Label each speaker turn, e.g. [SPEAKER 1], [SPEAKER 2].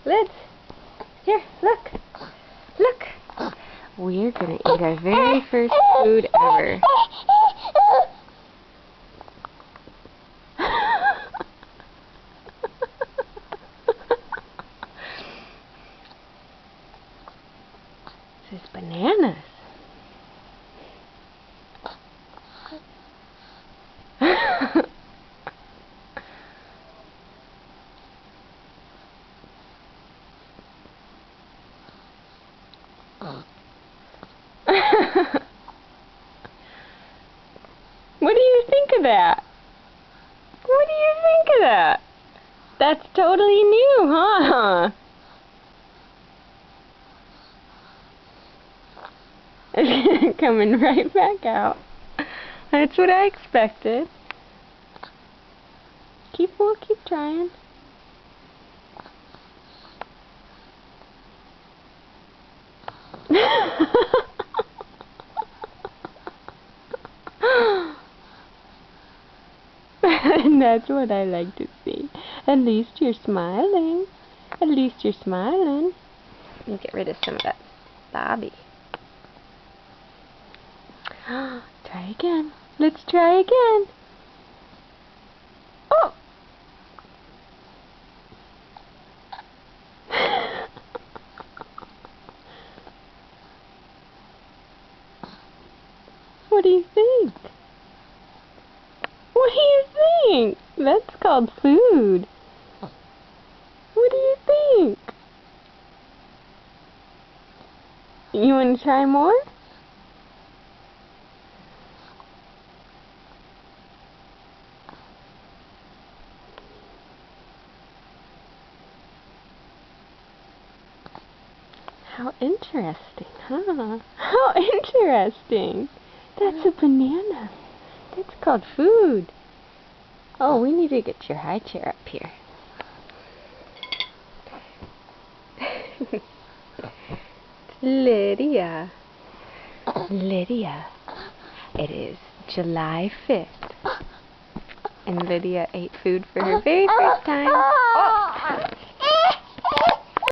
[SPEAKER 1] Lids. Here, look. Look. We're going to eat our very first food ever. This is bananas. What do you think of that? What do you think of that? That's totally new, huh? Coming right back out. That's what I expected. We'll keep trying. And that's what I like to see. At least you're smiling. At least you're smiling. Let me get rid of some of that Bobby. Try again. Let's try again. Oh! What do you think? What do you think? That's called food. What do you think? You want to try more? How interesting, huh? How interesting. That's a banana. That's called food. Oh, we need to get your high chair up here. Lydia. Lydia. It is July 5th. And Lydia ate food for her very first time. Oh!